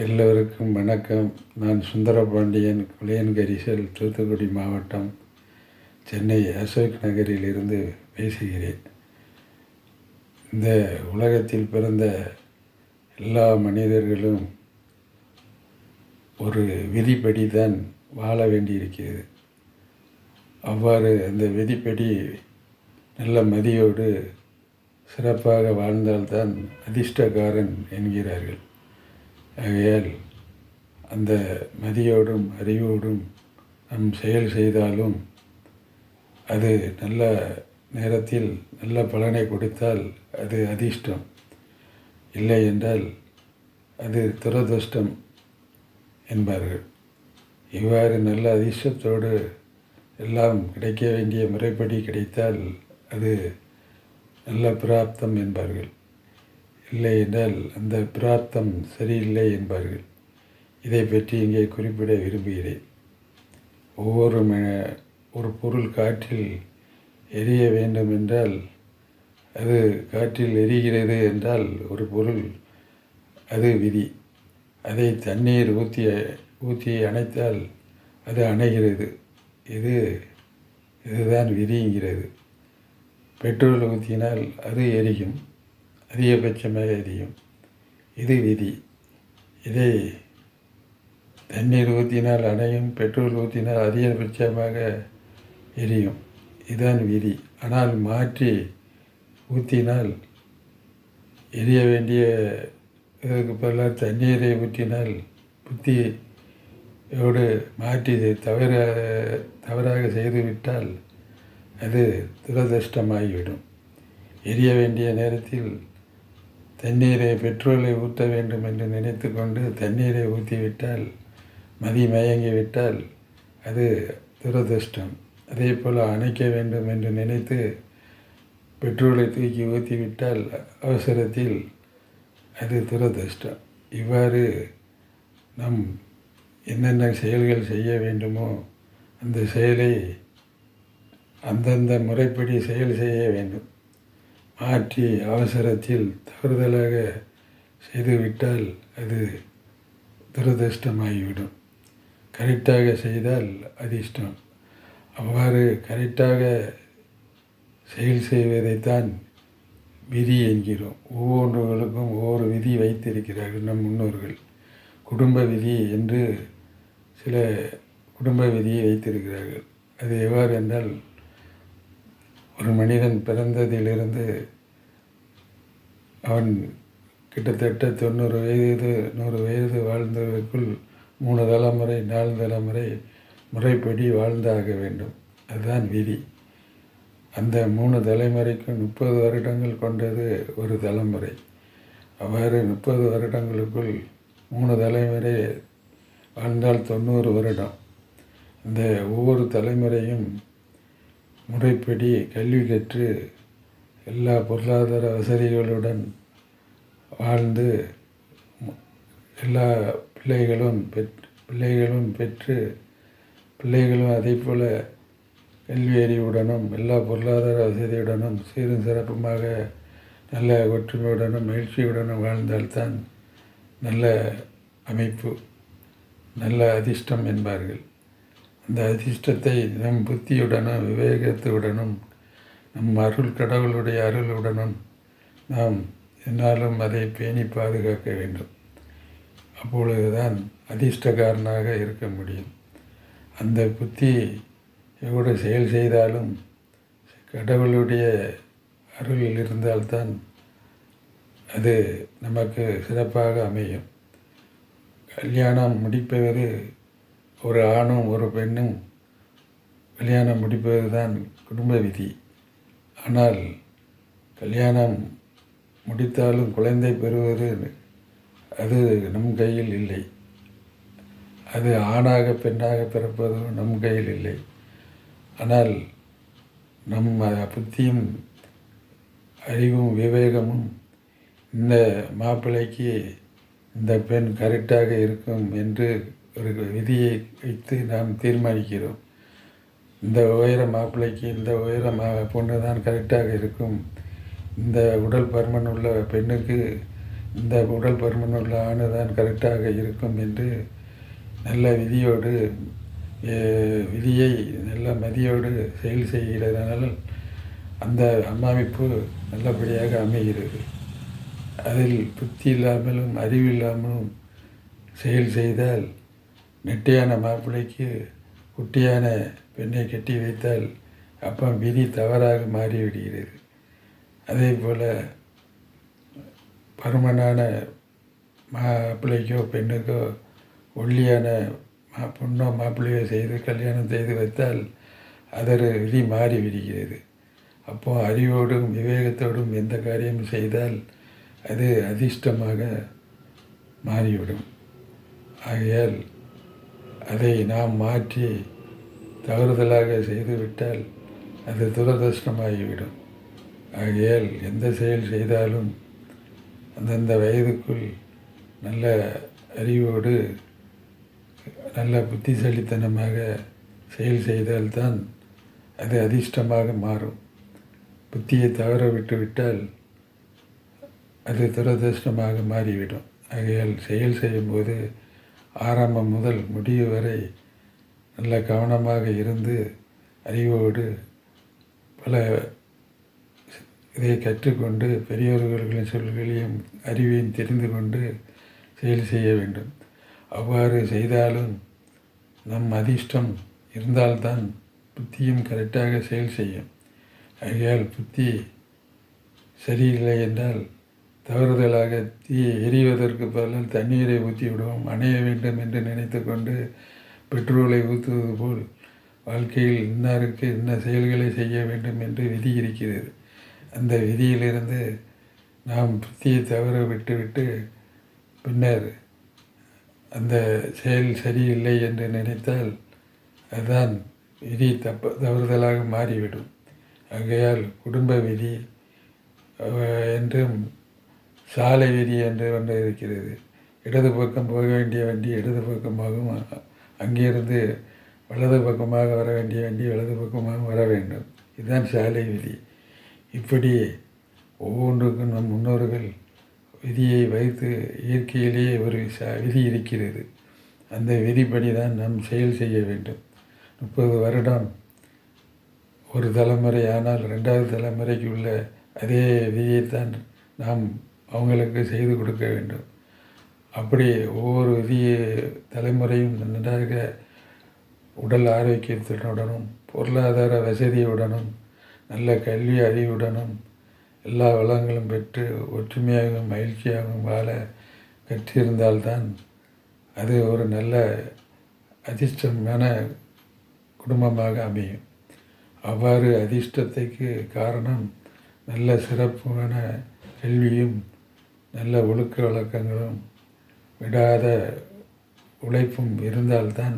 எல்லோருக்கும் வணக்கம். நான் சுந்தரபாண்டியன், புளியன்கரிசல், தூத்துக்குடி மாவட்டம், சென்னை அசோக் நகரிலிருந்து பேசுகிறேன். இந்த உலகத்தில் பிறந்த எல்லா மனிதர்களும் ஒரு விதிப்படி தான் வாழ வேண்டியிருக்கிறது. அவ்வாறு அந்த விதிப்படி நல்ல மதியோடு சிறப்பாக வாழ்ந்தால்தான் அதிர்ஷ்டக்காரன் என்கிறார்கள். ஆகையால் அந்த மதியோடும் அறிவோடும் நம் செயல் செய்தாலும் அது நல்ல நேரத்தில் நல்ல பலனை கொடுத்தால் அது அதிர்ஷ்டம், இல்லை என்றால் அது துரதிர்ஷ்டம் என்பார்கள். இவ்வாறு நல்ல அதிர்ஷ்டத்தோடு எல்லாம் கிடைக்க வேண்டிய முறைப்படி கிடைத்தால் அது நல்ல பிராப்தம் என்பார்கள். இல்லை என்றால் அந்த பிராப்தம் சரியில்லை என்பார்கள். இதை பற்றி இங்கே குறிப்பிட விரும்புகிறேன். ஒரு பொருள் காற்றில் எரிய வேண்டும் என்றால் அது காற்றில் எரிகிறது என்றால் ஒரு பொருள், அது விதி. அதை தண்ணீர் ஊற்றி அணைத்தால் அது அணைகிறது. இதுதான் விதிங்கிறது. பெட்ரோல் ஊற்றினால் அது எரியும், அதிகபட்சமாக எரியும். இது விதி. இதை தண்ணீர் ஊற்றினால் அணையும், பெட்ரோல் ஊற்றினால் அதிகபட்சமாக எரியும். இதுதான் விதி. ஆனால் மாற்றி ஊற்றினால் எரிய வேண்டிய இதற்கு பதிலாக தண்ணீரை ஊற்றினால் புத்தியோடு மாற்றி தவறாக செய்துவிட்டால் அது துரதிர்ஷ்டமாகிவிடும். எரிய வேண்டிய நேரத்தில் பெட்ரோலை ஊற்ற வேண்டும் என்று நினைத்து கொண்டு தண்ணீரை ஊற்றிவிட்டால், மயங்கிவிட்டால் அது துரதிர்ஷ்டம். அதே போல் அணைக்க வேண்டும் என்று நினைத்து பெட்ரோலை தூக்கி ஊற்றிவிட்டால் அவசரத்தில் அது துரதிர்ஷ்டம். இவ்வாறு நம் என்னென்ன செயல்கள் செய்ய வேண்டுமோ அந்த செயலை அந்தந்த முறைப்படி செயல் செய்ய வேண்டும். மாற்றி அவசரத்தில் தவறுதலாக செய்துவிட்டால் அது துரதிர்ஷ்டமாகிவிடும். கரெக்டாக செய்தால் அதிர்ஷ்டம். அவ்வாறு கரெக்டாக செயல் செய்வதைத்தான் விதி என்கிறோம். ஒவ்வொன்றுகளுக்கும் ஒவ்வொரு விதி வைத்திருக்கிறார்கள் நம் முன்னோர்கள். குடும்ப விதி என்று சில குடும்ப விதியை வைத்திருக்கிறார்கள். அது எவ்வாறு என்றால், ஒரு மனிதன் பிறந்ததிலிருந்து அவன் கிட்டத்தட்ட 90 வயது 100 வயது வாழ்ந்ததற்குள் 3 தலைமுறை 4 தலைமுறை முறைப்படி வாழ்ந்தாக வேண்டும். அதுதான் விதி. அந்த 3 தலைமுறைக்கும் 30 வருடங்கள் கொண்டது ஒரு தலைமுறை. அவ்வாறு 30 வருடங்களுக்குள் 3 தலைமுறை வாழ்ந்தால் 90 வருடம். இந்த ஒவ்வொரு தலைமுறையும் முறைப்படி கல்வி கற்று எல்லா பொருளாதார வசதிகளுடன் வாழ்ந்து எல்லா பிள்ளைகளும் பெற்று பிள்ளைகளும் அதே போல் கல்வி அறிவுடனும் எல்லா பொருளாதார வசதியுடனும் சீரும் சிறப்புமாக நல்ல ஒற்றுமையுடனும் மகிழ்ச்சியுடனும் வாழ்ந்தால்தான் நல்ல அமைப்பு, நல்ல அதிர்ஷ்டம் என்பார்கள். அந்த அதிர்ஷ்டத்தை நம் புத்தியுடனும் விவேகத்துடனும் நம் கடவுளுடைய அருளுடனும் நாம் என்னாலும் அதை பேணி பாதுகாக்க வேண்டும். அப்பொழுதுதான் அதிர்ஷ்டக்காரனாக இருக்க முடியும். அந்த புத்தி எவ்வளோ செயல் செய்தாலும் கடவுளுடைய அருளில் இருந்தால்தான் அது நமக்கு சிறப்பாக அமையும். கல்யாணம் முடிப்பது ஒரு ஆணும் ஒரு பெண்ணும் கல்யாணம் முடிப்பது தான் குடும்ப விதி. ஆனால் கல்யாணம் முடித்தாலும் குழந்தை பெறுவது அது நம் கையில் இல்லை. அது ஆணாக பெண்ணாக பிறப்பதும் நம் கையில் இல்லை. ஆனால் நம் புத்தியும் அறிவும் விவேகமும் இந்த மாப்பிள்ளைக்கு இந்த பெண் கரெக்டாக இருக்கும் என்று ஒரு விதியை வைத்து நாம் தீர்மானிக்கிறோம். இந்த உயர மாப்பிள்ளைக்கு இந்த உயர பொண்ணு தான் கரெக்டாக இருக்கும், இந்த உடல் பருமன் உள்ள பெண்ணுக்கு இந்த உடல் பருமன் உள்ள ஆணு தான் கரெக்டாக இருக்கும் என்று நல்ல விதியை நல்ல மதியோடு செயல் செய்கிறதுனால அந்த அமைப்பு நல்லபடியாக அமைகிறது. அதில் புத்தி இல்லாமலும் அறிவில்லாமலும் செயல் செய்தால் நெட்டையான மாப்பிள்ளைக்கு குட்டியான பெண்ணை கட்டி வைத்தால் அப்போ விதி தவறாக மாறிவிடுகிறது. அதே போல் பருமனான மாப்பிள்ளைக்கோ பெண்ணுக்கோ ஒல்லியான பொண்ணோ மாப்பிள்ளையோ செய்து கல்யாணம் செய்து வைத்தால் அதற்கு விதி மாறிவிடுகிறது. அப்போது அறிவோடும் விவேகத்தோடும் எந்த காரியம் செய்தால் அது அதிர்ஷ்டமாக மாறிவிடும். ஆகையால் அதை நாம் மாற்றி தவறுதலாக செய்துவிட்டால் அது துரதிர்ஷ்டமாகிவிடும். ஆகையால் எந்த செயல் செய்தாலும் அந்தந்த வயதுக்குள் நல்ல அறிவோடு நல்ல புத்திசாலித்தனமாக செயல் செய்தால்தான் அது அதிர்ஷ்டமாக மாறும். புத்தியை தவற விட்டுவிட்டால் அது துரதிர்ஷ்டமாக மாறிவிடும். ஆகையால் செயல் செய்யும்போது ஆரம்பம் முதல் முடிவு வரை நல்ல கவனமாக இருந்து அறிவோடு பல இதை கற்றுக்கொண்டு பெரியவர்களின் சொல்களையும் அறிவையும் தெரிந்து கொண்டு செயல் செய்ய வேண்டும். அவ்வாறு செய்தாலும் நம் அதிர்ஷ்டம் இருந்தால்தான் புத்தியும் கரெக்டாக செயல் செய்யும். ஆகையால் புத்தி சரியில்லை என்றால் தவறுதலாக தீயை எரிவதற்கு பதிலாக தண்ணீரை ஊற்றி விடுவோம். அணைய வேண்டும் என்று நினைத்து கொண்டு பெட்ரோலை ஊற்றுவது போல் வாழ்க்கையில் இன்னாருக்கு இன்ன செயல்களை செய்ய வேண்டும் என்று விதி இருக்கிறது. அந்த விதியிலிருந்து நாம் புத்தியை தவற விட்டுவிட்டு பின்னர் அந்த செயல் சரியில்லை என்று நினைத்தால் அதுதான் விதி தவறுதலாக மாறிவிடும். ஆகையால் குடும்ப விதி என்றும் சாலை விதி என்று ஒன்று இருக்கிறது. இடது பக்கம் போக வேண்டிய வண்டி இடது பக்கமாகவும் அங்கிருந்து வலது பக்கமாக வர வேண்டிய வண்டி வலது பக்கமாக வர வேண்டும். இதுதான் சாலை விதி. இப்படி ஒவ்வொன்றுக்கும் நம் முன்னோர்கள் விதியை வைத்து இயற்கையிலேயே ஒரு விதி இருக்கிறது. அந்த விதிப்படி தான் நாம் செயல் செய்ய வேண்டும். 30 வருடம் ஒரு தலைமுறை ஆனால் 2வது தலைமுறைக்கு உள்ள அதே விதியைத்தான் நாம் அவங்களுக்கு செய்து கொடுக்க வேண்டும். அப்படி ஒவ்வொரு தலைமுறையும் நன்றாக உடல் ஆரோக்கியத்துடனும் பொருளாதார வசதியுடனும் நல்ல கல்வி அறிவுடனும் எல்லா வளங்களும் பெற்று ஒற்றுமையாகவும் மகிழ்ச்சியாகவும் வாழ கற்றிருந்தால்தான் அது ஒரு நல்ல அதிர்ஷ்டமான குடும்பமாக அமையும். அவ்வாறு அதிர்ஷ்டத்துக்கு காரணம் நல்ல சிறப்பான கல்வியும் நல்ல ஒழுக்க வழக்கங்களும் விடாத உழைப்பும் இருந்தால்தான்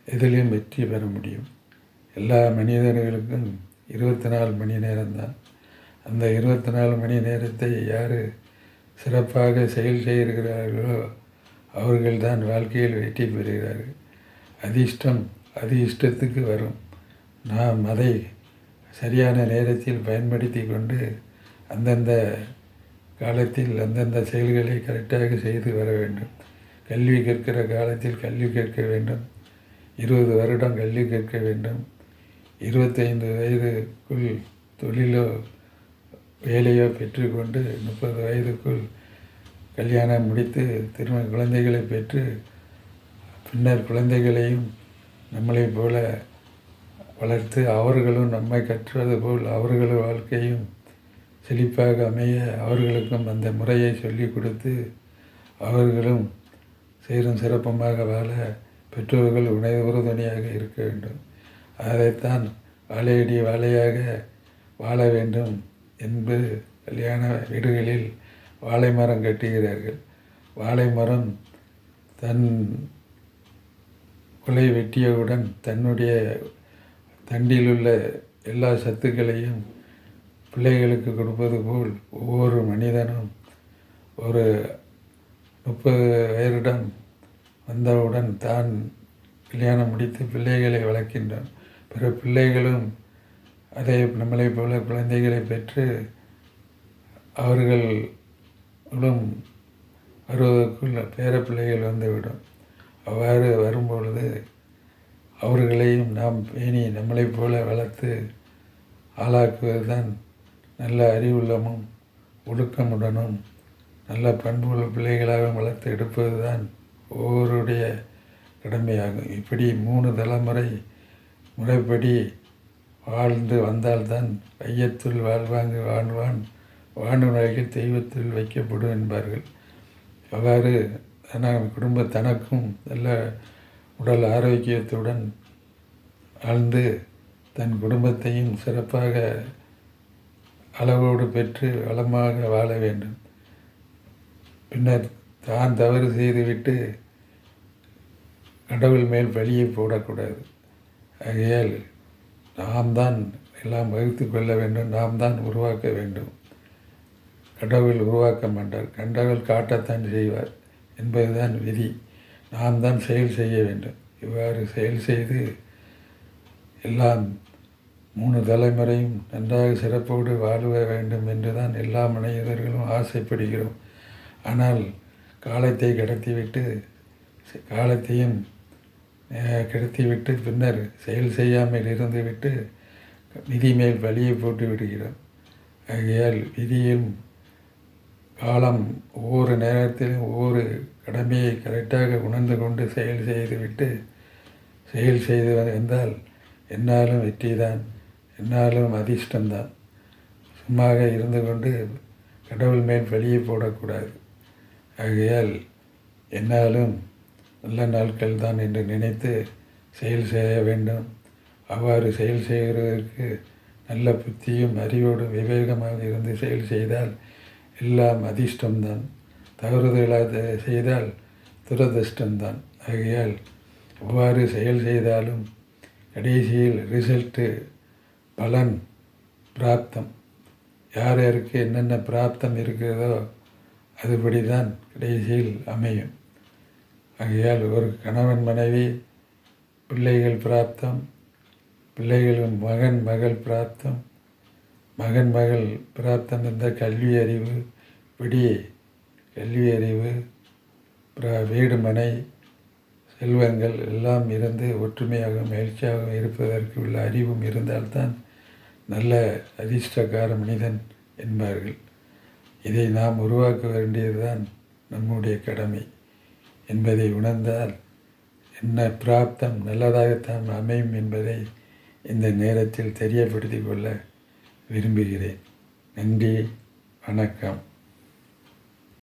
எதிலையும் வெற்றி பெற முடியும். எல்லா மனிதர்களுக்கும் 24 மணி நேரம்தான். அந்த 24 மணி நேரத்தை யார் சிறப்பாக செயல் செய்கிறார்களோ அவர்கள்தான் வாழ்க்கையில் வெற்றி பெறுகிறார்கள். அதிர்ஷ்டம் அது இஷ்டத்துக்கு வரும். நாம் அதை சரியான நேரத்தில் பயன்படுத்தி கொண்டு அந்தந்த காலத்தில் அந்தந்த செயல்களை கரெக்டாக செய்து வர வேண்டும். கல்வி கற்கிற காலத்தில் கல்வி கற்க வேண்டும். 20 வருடம் கல்வி கற்க வேண்டும். 25 வயதுக்குள் தொழிலோ வேலையோ பெற்றுக்கொண்டு 30 வயதுக்குள் கல்யாணம் முடித்து குழந்தைகளை பெற்று பின்னர் குழந்தைகளையும் நம்மளைப் போல வளர்த்து அவர்களும் நம்மை கற்றுவது போல் அவர்கள் வாழ்க்கையும் செழிப்பாக அமைய அவர்களுக்கும் அந்த முறையை சொல்லிக் கொடுத்து அவர்களும் சீரும் சிறப்பமாக வாழ பெற்றோர்கள் உறுதுணையாக இருக்க வேண்டும். அதைத்தான் வாழையடி வாழையாக வாழ வேண்டும் என்பது கல்யாண வீடுகளில் வாழை மரம் கட்டுகிறார்கள். வாழை மரம் தன் குலை வெட்டியவுடன் தன்னுடைய தண்டிலுள்ள எல்லா சத்துக்களையும் பிள்ளைகளுக்கு கொடுப்பது போல் ஒவ்வொரு மனிதனும் ஒரு 30 வருடம் வந்தவுடன் தான் கல்யாணம் முடித்து பிள்ளைகளை வளர்க்கின்றோம். பிற பிள்ளைகளும் அதை நம்மளைப் போல குழந்தைகளை பெற்று அவர்கள் வருவதற்குள் பேரப்பிள்ளைகள் வந்துவிடும். அவ்வாறு வரும்பொழுது அவர்களையும் நாம் பேணி நம்மளைப் போல வளர்த்து ஆளாக்குவது தான் நல்ல அறிவுள்ளமும் ஒழுக்கமுடனும் நல்ல பண்புள்ள பிள்ளைகளாக வளர்த்து எடுப்பது தான் ஒவ்வொருடைய கடமையாகும். இப்படி 3 தலைமுறை முறைப்படி வாழ்ந்து வந்தால்தான் வையத்துள் வாழ்வாங்கு வாழ்வான் வானுலகில் தெய்வத்தில் வைக்கப்படும் என்பார்கள். அவ்வாறு குடும்ப தனக்கும் நல்ல உடல் ஆரோக்கியத்துடன் வாழ்ந்து தன் குடும்பத்தையும் சிறப்பாக அளவோடு பெற்று வளமாக வாழ வேண்டும். பின்னர் தான் தவறு செய்துவிட்டு கடவுள் மேல் பழியை போடக்கூடாது. ஆகையால் நாம் தான் எல்லாம் வகுத்து கொள்ள வேண்டும், நாம் தான் உருவாக்க வேண்டும். கடவுள் உருவாக்க மாட்டார், கடவுள் காட்டத்தான் செய்வார் என்பதுதான் விதி. நாம் தான் செயல் செய்ய வேண்டும். இவ்வாறு செயல் செய்து எல்லாம் 3 தலைமுறையும் நன்றாக சிறப்போடு வாழ வேண்டும் என்று தான் எல்லா மனிதர்களும் ஆசைப்படுகிறோம். ஆனால் காலத்தை கடத்திவிட்டு பின்னர் செயல் செய்யாமல் இருந்துவிட்டு விதி மேல் பழியை போட்டு விடுகிறோம். ஆகையால் விதியும் காலம் ஒவ்வொரு நேரத்திலும் ஒவ்வொரு கடமையை கரெக்டாக உணர்ந்து கொண்டு செயல் செய்து வந்தால் என்னாலும் வெற்றி தான், என்னாலும் அதிர்ஷ்டம்தான். சும்மாக இருந்து கொண்டு கடவுள் மேல் பழியை போடக்கூடாது. ஆகையால் என்னாலும் நல்ல நாட்கள் தான் என்று நினைத்து செயல் செய்ய வேண்டும். அவ்வாறு செயல் செய்கிறதற்கு நல்ல புத்தியும் அறிவோடும் விவேகமாக இருந்து செயல் செய்தால் எல்லாம் அதிர்ஷ்டம்தான். தவறுதலாக செய்தால் துரதிர்ஷ்டம்தான். ஆகையால் எவ்வாறு செயல் செய்தாலும் கடைசியில் ரிசல்ட்டு பலன் பிராப்தம் யார் யாருக்கு என்னென்ன பிராப்தம் இருக்கிறதோ அதுபடி தான் கடைசியில் அமையும். ஆகையால் ஒரு கணவன் மனைவி, பிள்ளைகள் பிராப்தம், பிள்ளைகளும் மகன் மகள் பிராப்தம், மகன் மகள் பிராப்தம் என்ற கல்வி அறிவு, வீடு மனை செல்வங்கள் எல்லாம் இருந்து ஒற்றுமையாக மகிழ்ச்சியாக இருப்பதற்கு உள்ள அறிவும் இருந்தால்தான் நல்ல அதிர்ஷ்டக்கார மனிதன் என்பார்கள். இதை நாம் உருவாக்க வேண்டியதுதான் நம்முடைய கடமை என்பதை உணர்ந்தால் என்ன பிராப்தம் நல்லதாகத்தான் அமையும் என்பதை இந்த நேரத்தில் தெரியப்படுத்திக் கொள்ள விரும்புகிறேன். நன்றி, வணக்கம்.